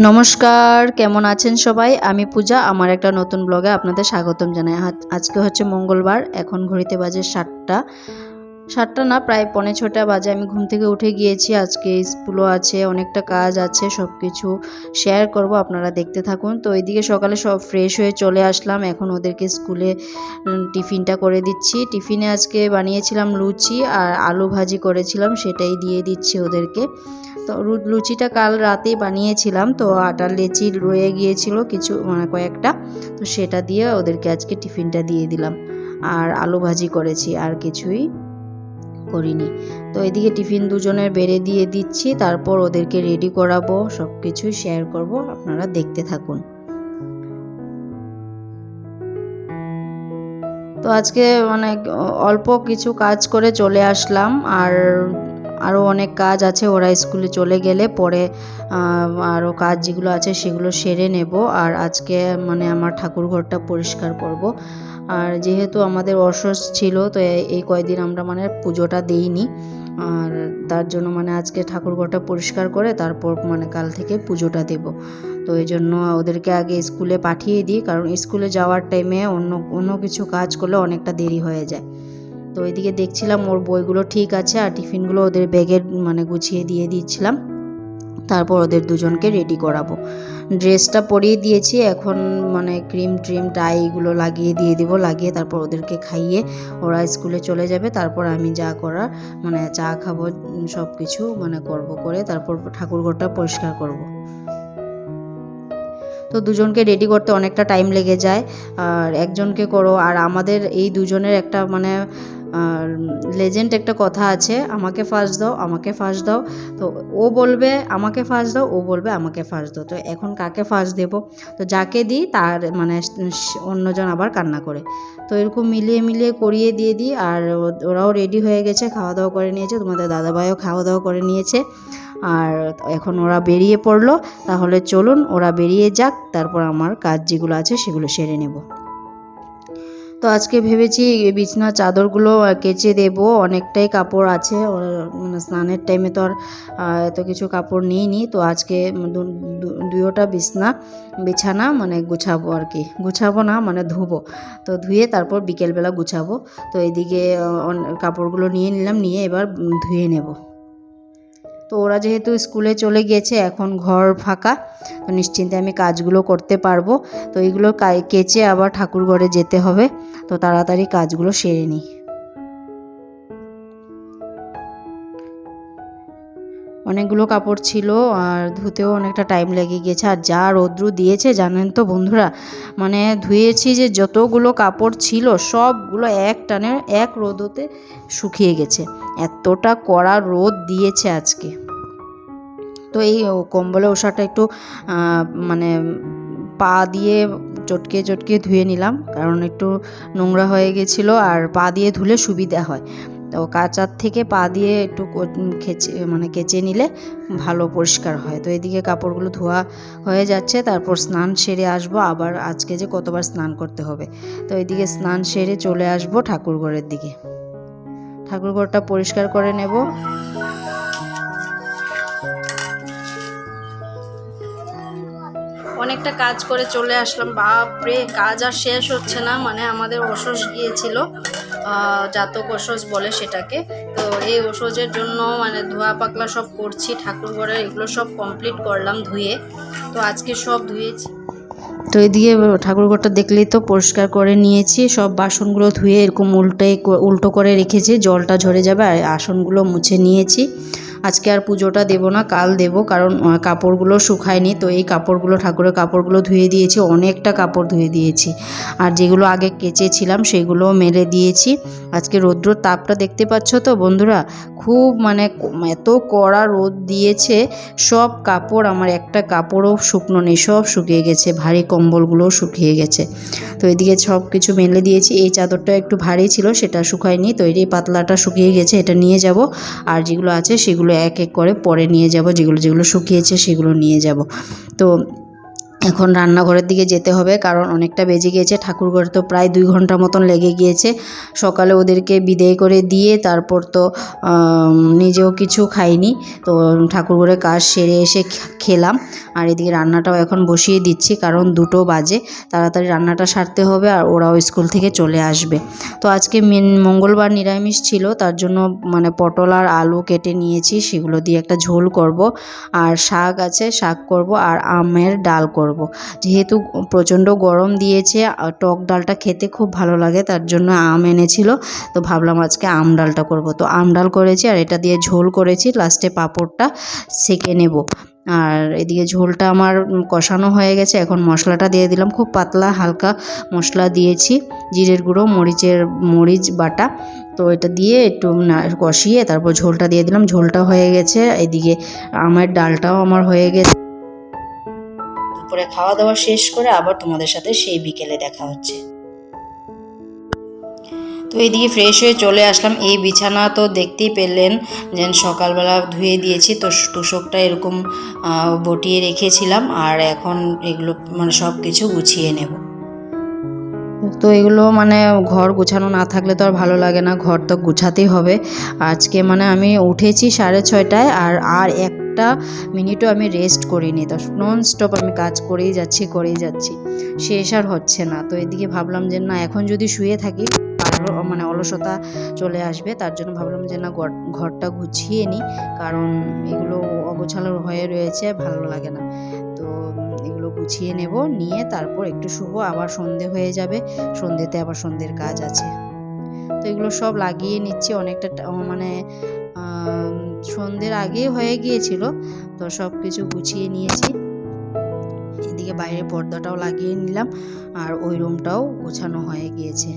নমস্কার, কেমন আছেন সবাই? আমি পূজা। আমার একটা নতুন ব্লগে আপনাদের স্বাগতম জানাই। আজকে হচ্ছে মঙ্গলবার। এখন ঘড়িতে বাজে 7টা। 7টা না, প্রায় 5:45 বাজে। আমি ঘুম থেকে উঠে গিয়েছি। আজকে স্কুলও আছে, অনেকটা কাজ আছে, সব কিছু শেয়ার করব, আপনারা দেখতে থাকুন। তো এইদিকে সকালে সব ফ্রেশ হয়ে চলে আসলাম। এখন ওদেরকে স্কুলে টিফিনটা করে দিচ্ছি। টিফিনে আজকে বানিয়েছিলাম লুচি আর আলু ভাজি করেছিলাম, সেটাই দিয়ে দিচ্ছি ওদেরকে। তো লুচিটা কাল রাতেই বানিয়েছিলাম, তো আটার লেচি রয়ে গিয়েছিল কিছু, মানে কয়েকটা, তো সেটা দিয়ে ওদেরকে আজকে টিফিনটা দিয়ে দিলাম। আর আলু ভাজি করেছি, আর কিছুই করিনি। তো এদিকে টিফিন দুজনের বেড়ে দিয়ে দিচ্ছি, তারপর ওদেরকে রেডি করাবো, সব কিছুই শেয়ার করব, আপনারা দেখতে থাকুন। তো আজকে মানে অল্প কিছু কাজ করে চলে আসলাম, আর আরও অনেক কাজ আছে। ওরা স্কুলে চলে গেলে পরে আরও কাজ যেগুলো আছে সেগুলো সেরে নেব। আর আজকে মানে আমার ঠাকুর ঘরটা পরিষ্কার করব। আর যেহেতু আমাদের অসুস্থ ছিল, তো এই কয়দিন আমরা মানে পুজোটা দিইনি, আর তার জন্য মানে আজকে ঠাকুর ঘরটা পরিষ্কার করে তারপর মানে কাল থেকে পুজোটা দেব। তো এই জন্য ওদেরকে আগে স্কুলে পাঠিয়ে দিই, কারণ স্কুলে যাওয়ার টাইমে অন্য কিছু কাজ করলে অনেকটা দেরি হয়ে যায়। তো এদিকে দেখছিলাম ওর বইগুলো ঠিক আছে, আর টিফিনগুলো ওদের ব্যাগে মানে গুছিয়ে দিয়ে দিচ্ছিলাম। তারপর ওদের দুজনকে রেডি করাবো। ড্রেসটা পরিয়ে দিয়েছি, এখন মানে ক্রিম ট্রিম টাই এগুলো লাগিয়ে দিয়ে দিব, লাগিয়ে তারপর ওদেরকে খাইয়ে ওরা স্কুলে চলে যাবে। তারপর আমি যা করার মানে চা খাবো, সব কিছু মানে করব, করে তারপর ঠাকুরঘরটা পরিষ্কার করব। তো দুজনকে রেডি করতে অনেকটা টাইম লেগে যায়, আর একজনকে করো। আর আমাদের এই দুজনের একটা মানে লেজেন্ড একটা কথা আছে, আমাকে ফার্স্ট দাও, আমাকে ফার্স্ট দাও। তো ও বলবে আমাকে ফার্স্ট দাও, ও বলবে আমাকে ফার্স্ট দাও। তো এখন কাকে ফার্স্ট দেব? তো যাকে দিই তার মানে অন্যজন আবার কান্না করে। তো এরকম মিলিয়ে মিলিয়ে করিয়ে দিয়ে দিই। আর ওরাও রেডি হয়ে গেছে, খাওয়া দাওয়া করে নিয়েছে, তোমাদের দাদাভাইও খাওয়া দাওয়া করে নিয়েছে। আর এখন ওরা বেরিয়ে পড়লো। তাহলে চলুন ওরা বেরিয়ে যাক, তারপর আমার কাজ যেগুলো আছে সেগুলো সেরে নেব। তো আজকে ভেবেছি বিছনা চাদরগুলো কেচে দেব, অনেকটাই কাপড় আছে। মানে স্নানের টাইমে তো আর এত কিছু কাপড় নিইনি। তো আজকে দুয়োটা বিছানা মানে গুছাবো, আর কি গুছাবো না মানে ধুবো। তো ধুয়ে তারপর বিকেলবেলা গুছাবো। তো এদিকে কাপড়গুলো নিয়ে নিলাম, নিয়ে এবার ধুয়ে নেব। তো ওরা যেহেতু স্কুলে চলে গিয়েছে, এখন ঘর ফাঁকা, তো নিশ্চিন্তে আমি কাজগুলো করতে পারবো। তো এইগুলো কেচে আবার ঠাকুর ঘরে যেতে হবে, তো তাড়াতাড়ি কাজগুলো সেরে নিই। অনেকগুলো কাপড় ছিল, আর ধুতেও অনেকটা টাইম লেগে গিয়েছে। আর যা রৌদ্র দিয়েছে জানেন তো বন্ধুরা, মানে ধুয়েছি যে যতগুলো কাপড় ছিল সবগুলো এক টানে এক রোদতে শুকিয়ে গেছে, এতটা কড়া রোদ দিয়েছে আজকে। তো এই কম্বলের ওষাটা একটু মানে পা দিয়ে চটকে চটকে ধুয়ে নিলাম, কারণ একটু নোংরা হয়ে গেছিলো, আর পা দিয়ে ধুলে সুবিধা হয়। তো কাচার থেকে পা দিয়ে একটু কেচে নিলে ভালো পরিষ্কার হয়। তো এদিকে কাপড়গুলো ধোয়া হয়ে যাচ্ছে, তারপর স্নান সেরে আসবো। আবার আজকে যে কতবার স্নান করতে হবে। তো এদিকে স্নান সেরে চলে আসবো ঠাকুরঘরের দিকে, ঠাকুরঘরটা পরিষ্কার করে নেব। অনেকটা কাজ করে চলে আসলাম, বাপরে কাজ আর শেষ হচ্ছে না। মানে আমাদের ওষুধ গিয়েছিল, জাতক ওষুধ বলে সেটাকে। তো এই ওষুধের জন্য মানে ধোয়া পাকলা সব করছি, ঠাকুর ঘরে এগুলো সব কমপ্লিট করলাম ধুয়ে। তো আজকে সব ধুয়েছি। তো এদিকে ঠাকুরঘরটা দেখলেই তো পরিষ্কার করে নিয়েছি, সব বাসনগুলো ধুয়ে এরকম উল্টো করে রেখেছি, জলটা ঝরে যাবে। আর আসনগুলো মুছে নিয়েছি। আজকে আর পুজোটা দেব না, কাল দেব, কারণ কাপড়গুলো শুকায়নি। তো এই কাপড়গুলো ঠাকুরের কাপড়গুলো ধুয়ে দিয়েছি, অনেকটা কাপড় ধুয়ে দিয়েছি। আর যেগুলো আগে কেচেছিলাম সেগুলোও মেলে দিয়েছি। আজকে রৌদ্রর তাপটা দেখতে পাচ্ছ তো বন্ধুরা, খুব মানে এত কড়া রোদ দিয়েছে। সব কাপড়, আমার একটা কাপড়ও শুকনো নেই, সব শুকিয়ে গেছে, ভারী কম্বলগুলোও শুকিয়ে গেছে। তো এদিকে সব কিছু মেলে দিয়েছি। এই চাদরটা একটু ভারী ছিল, সেটা শুকায়নি, তো এই পাতলাটা শুকিয়ে গেছে, এটা নিয়ে যাব। আর যেগুলো আছে সেগুলো এক এক করে পরে নিয়ে যাব, যেগুলো শুকিয়েছে সেগুলো নিয়ে যাব। তো এখন রান্নাঘরের দিকে যেতে হবে, কারণ অনেকটা বেজে গিয়েছে। ঠাকুরঘরে তো প্রায় 2 ঘন্টা মতন লেগে গিয়েছে। সকালে ওদেরকে বিদায় করে দিয়ে তারপর তো নিজেও কিছু খাইনি, তো ঠাকুরঘরে কাজ সেরে এসে খেলাম। আর এদিকে রান্নাটাও এখন বসিয়ে দিচ্ছি, কারণ 2টো বাজে, তাড়াতাড়ি রান্নাটা সারতে হবে আর ওরাও স্কুল থেকে চলে আসবে। তো আজকে মঙ্গলবার নিরামিষ ছিল, তার জন্য মানে পটল আর আলু কেটে নিয়েছি, সেগুলো দিয়ে একটা ঝোল করব। আর শাক আছে, শাক করব আর আমের ডাল করব। যেহেতু প্রচণ্ড গরম দিয়েছে, টক ডালটা খেতে খুব ভালো লাগে, তার জন্য আম এনেছিল, তো ভাবলাম আজকে আম ডালটা করব। তো আম ডাল করেছি আর এটা দিয়ে ঝোল করেছি, লাস্টে পাঁপড়টা সেঁকে নেব। আর এদিকে ঝোলটা আমার কষানো হয়ে গেছে, এখন মশলাটা দিয়ে দিলাম। খুব পাতলা হালকা মশলা দিয়েছি, জিরের গুঁড়ো, মরিচ বাটা। তো এটা দিয়ে একটু কষিয়ে তারপর ঝোলটা দিয়ে দিলাম। ঝোলটা হয়ে গেছে, এদিকে আমের ডালটাও আমার হয়ে গেছে। দুপুরে খাওয়া দাওয়া শেষ করে আবার তোমাদের সাথে সেই বিকেলে দেখা হচ্ছে। তো এইদিকে ফ্রেশ হয়ে চলে আসলাম। এই বিছানা তো দেখতেই পেলেন যে সকালবেলা ধুয়ে দিয়েছি, তো তোষকটা এরকম বটিয়ে রেখেছিলাম, আর এখন এগুলো মানে সব কিছু গুছিয়ে নেব। তো এগুলো মানে ঘর গোছানো না থাকলে তো আর ভালো লাগে না, ঘর তো গুছাতেই হবে। আজকে মানে আমি উঠেছি 6:30টায়, আর একটা মিনিটও আমি রেস্ট করিনি, তো নন স্টপ আমি কাজ করেই যাচ্ছি, শেষ আর হচ্ছে না। তো এদিকে ভাবলাম যে না, এখন যদি শুয়ে থাকি মানে অলসতা চলে আসবে, তার জন্য ভাবলাম যে না, ঘরটা গুছিয়ে নিই, কারণ এগুলো অগোছালো হয়ে রয়েছে, ভালো লাগে না। তো এগুলো গুছিয়ে নেব, নিয়ে তারপর একটু শুবো, আবার সন্ধে হয়ে যাবে, সন্ধেতে আবার সন্ধ্যের কাজ আছে। তো এগুলো সব লাগিয়ে নিচ্ছি, অনেকটা মানে সন্ধ্যের আগেই হয়ে গিয়েছিল, তো সব কিছু গুছিয়ে নিয়েছি। এদিকে বাইরে পর্দাটাও লাগিয়ে নিলাম, আর ওই রুমটাও গোছানো হয়ে গিয়েছে।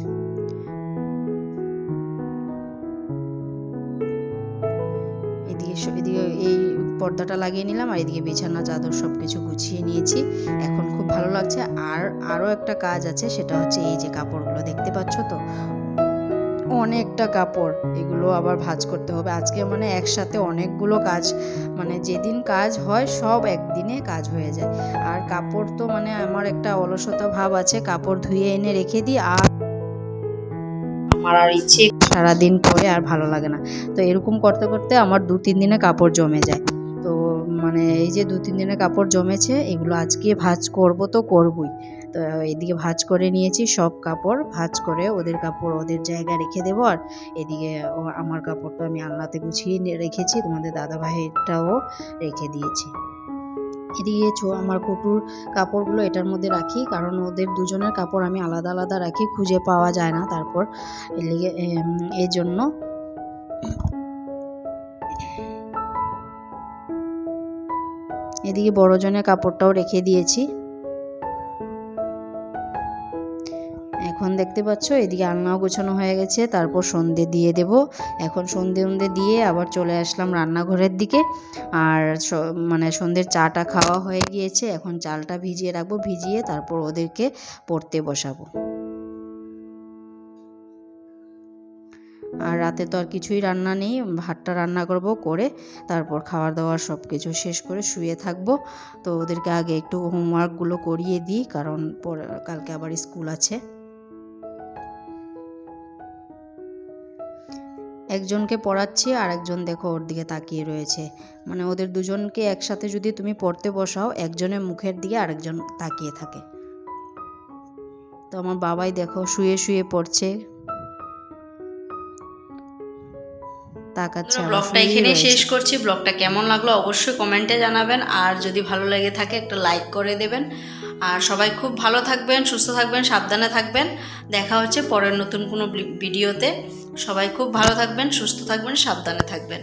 এদিকে এই পর্দাটা লাগিয়ে নিলাম, আর এদিকে বিছানা চাদর সব কিছু গুছিয়ে নিয়েছি। এখন খুব ভালো লাগছে। আর আরও একটা কাজ আছে, সেটা হচ্ছে এই যে কাপড়গুলো দেখতে পাচ্ছ তো, অনেকটা কাপড়, এগুলো আবার ভাঁজ করতে হবে। আজকে মানে একসাথে অনেকগুলো কাজ, মানে যেদিন কাজ হয় সব একদিনে কাজ হয়ে যায়। আর কাপড় তো মানে আমার একটা অলসতা ভাব আছে, কাপড় ধুয়ে এনে রেখে দিই, আর আমার আর ইচ্ছে সারাদিন পরে আর ভালো লাগে না। তো এরকম করতে করতে আমার 2-3 দিনে কাপড় জমে যায়। তো মানে এই যে 2-3 দিনের কাপড় জমেছে, এগুলো আজকে ভাঁজ করব তো করবই। তো এদিকে ভাঁজ করে নিয়েছি, সব কাপড় ভাঁজ করে ওদের কাপড় ওদের জায়গায় রেখে দেবো। আর এদিকে আমার কাপড়টা আমি আলনাতে গুছিয়ে রেখেছি, তোমাদের দাদাভাইটাও রেখে দিয়েছি। এদিকে আমার কুটুর কাপড়গুলো এটার মধ্যে রাখি, কারণ ওদের দুজনের কাপড় আমি আলাদা আলাদা রাখি, খুঁজে পাওয়া যায় না তারপর, এর জন্য। এদিকে বড়জনের কাপড়টাও রেখে দিয়েছি। এখন দেখতে পাচ্ছ এদিকে আলনাও গোছানো হয়ে গেছে, তারপর সন্ধে দিয়ে দেব। এখন সন্ধে দিয়ে আবার চলে আসলাম রান্নাঘরের দিকে। আর মানে সন্ধ্যের চাটা খাওয়া হয়ে গিয়েছে, এখন চালটা ভিজিয়ে রাখবো, ভিজিয়ে তারপর ওদেরকে পড়তে বসাবো। আর রাতে তো আর কিছুই রান্না নেই, ভাতটা রান্না করব, করে তারপর খাওয়া দাওয়া সব কিছু শেষ করে শুয়ে থাকবো। তো ওদেরকে আগে একটু হোমওয়ার্কগুলো করিয়ে দিই, কারণ কালকে আবার স্কুল আছে। একজনকে পড়াচ্ছি আর একজন দেখো ওর দিকে তাকিয়ে রয়েছে, মানে ওদের দুজনকে একসাথে যদি তুমি পড়তে বসাও, একজনের মুখের দিকে আরেকজন তাকিয়ে থাকে। তো আমার বাবাই দেখো শুয়ে শুয়ে পড়ছে, তাকাচ্ছে। ব্লগটা এখানেই শেষ করছি। ব্লগটা কেমন লাগলো অবশ্যই কমেন্টে জানাবেন, আর যদি ভালো লেগে থাকে একটা লাইক করে দেবেন। আর সবাই খুব ভালো থাকবেন, সুস্থ থাকবেন, সাবধানে থাকবেন। দেখা হচ্ছে পরের নতুন কোনো ভিডিওতে। সবাই খুব ভালো থাকবেন, সুস্থ থাকবেন, সাবধানে থাকবেন।